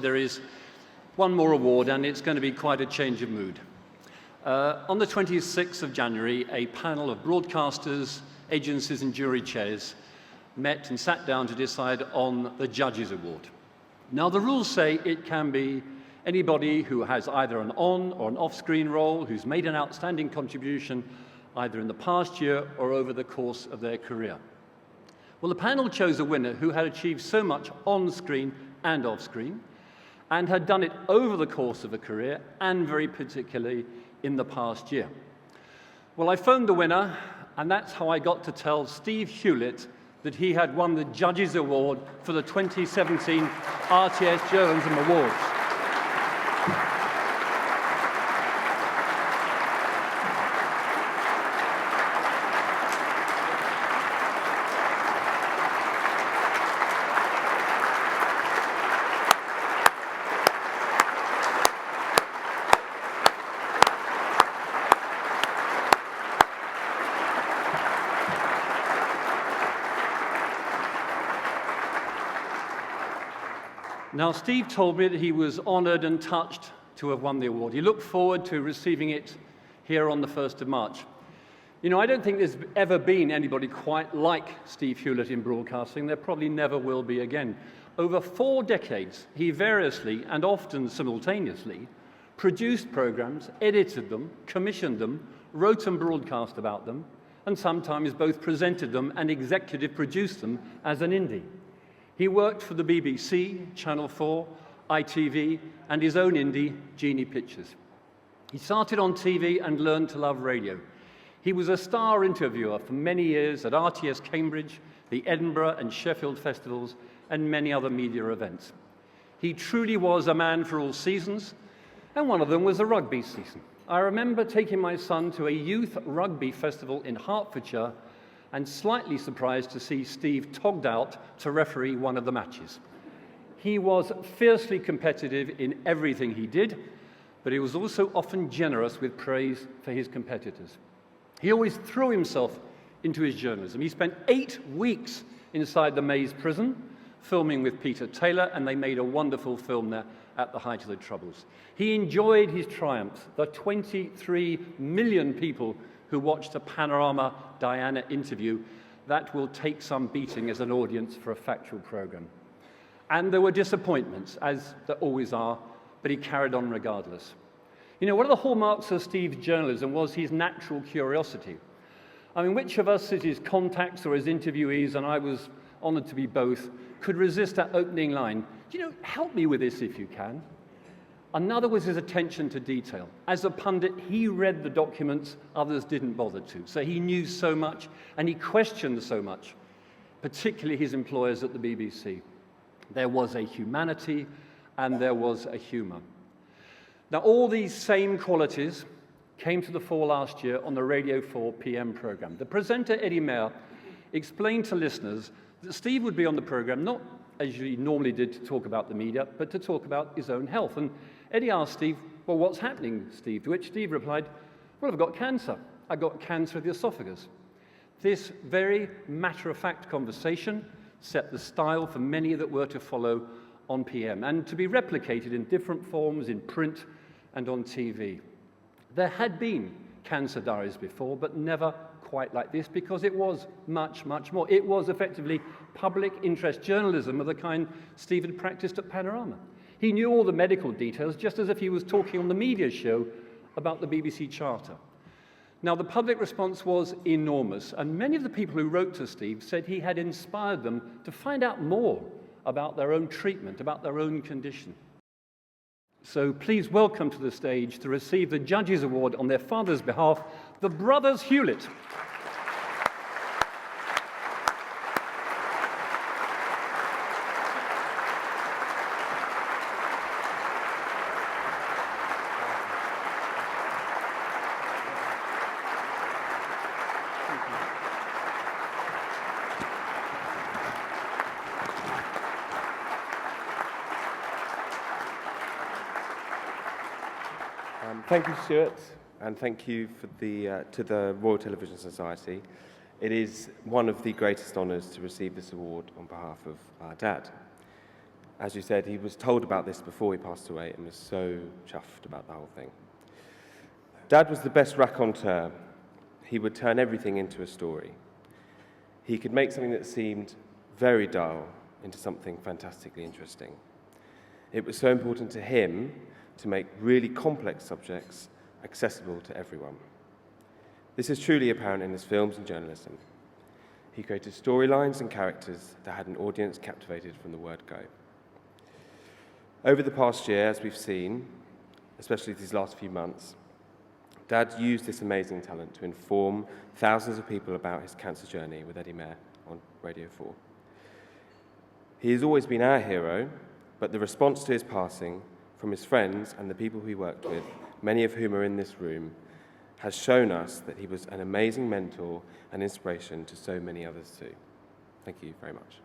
there is one more award, and it's going to be quite a change of mood. On the 26th of January, a panel of broadcasters, agencies and jury chairs met and sat down to decide on the Judges Award. Now, the rules say it can be anybody who has either an on or an off-screen role, who's made an outstanding contribution either in the past year or over the course of their career. Well, the panel chose a winner who had achieved so much on-screen and off-screen, and had done it over the course of a career, and very particularly in the past year. Well, I phoned the winner, and that's how I got to tell Steve Hewlett that he had won the Judges Award for the 2017 RTS Journalism Awards. Now, Steve told me that he was honored and touched to have won the award. He looked forward to receiving it here on the 1st of March. You know, I don't think there's ever been anybody quite like Steve Hewlett in broadcasting. There probably never will be again. Over 4 decades, he variously and often simultaneously produced programs, edited them, commissioned them, wrote and broadcast about them, and sometimes both presented them and executive produced them as an indie. He worked for the BBC, Channel 4, ITV, and his own indie, Genie Pictures. He started on TV and learned to love radio. He was a star interviewer for many years at RTS Cambridge, the Edinburgh and Sheffield festivals, and many other media events. He truly was a man for all seasons, and one of them was the rugby season. I remember taking my son to a youth rugby festival in Hertfordshire, and slightly surprised to see Steve togged out to referee one of the matches. He was fiercely competitive in everything he did, but he was also often generous with praise for his competitors. He always threw himself into his journalism. He spent 8 weeks inside the Maze prison, filming with Peter Taylor, and they made a wonderful film there at the height of the Troubles. He enjoyed his triumphs, the 23 million people who watched a Panorama Diana interview that will take some beating as an audience for a factual program. And there were disappointments, as there always are, but he carried on regardless. You know, one of the hallmarks of Steve's journalism was his natural curiosity. I mean, which of us as his contacts or his interviewees, and I was honored to be both, could resist that opening line, you know, help me with this if you can. Another was his attention to detail. As a pundit, he read the documents others didn't bother to. So he knew so much, and he questioned so much, particularly his employers at the BBC. There was a humanity, and there was a humor. Now, all these same qualities came to the fore last year on the Radio 4 PM program. The presenter, Eddie Mair, explained to listeners that Steve would be on the program, not as he normally did to talk about the media, but to talk about his own health. And Eddie asked Steve, well, what's happening, Steve? To which Steve replied, well, I've got cancer. I've got cancer of the esophagus. This very matter-of-fact conversation set the style for many that were to follow on PM, and to be replicated in different forms in print and on TV. There had been cancer diaries before, but never quite like this, because it was much, much more. It was effectively public interest journalism of the kind Steve had practiced at Panorama. He knew all the medical details, just as if he was talking on the media show about the BBC Charter. Now, the public response was enormous, and many of the people who wrote to Steve said he had inspired them to find out more about their own treatment, about their own condition. So please welcome to the stage to receive the Judges Award on their father's behalf, the brothers Hewlett. Thank you, Stewart, and thank you for to the Royal Television Society. It is one of the greatest honours to receive this award on behalf of our dad. As you said, he was told about this before he passed away and was so chuffed about the whole thing. Dad was the best raconteur. He would turn everything into a story. He could make something that seemed very dull into something fantastically interesting. It was so important to him to make really complex subjects accessible to everyone. This is truly apparent in his films and journalism. He created storylines and characters that had an audience captivated from the word go. Over the past year, as we've seen, especially these last few months, Dad used this amazing talent to inform thousands of people about his cancer journey with Eddie Mair on Radio 4. He has always been our hero, but the response to his passing from his friends and the people he worked with, many of whom are in this room, has shown us that he was an amazing mentor and inspiration to so many others too. Thank you very much.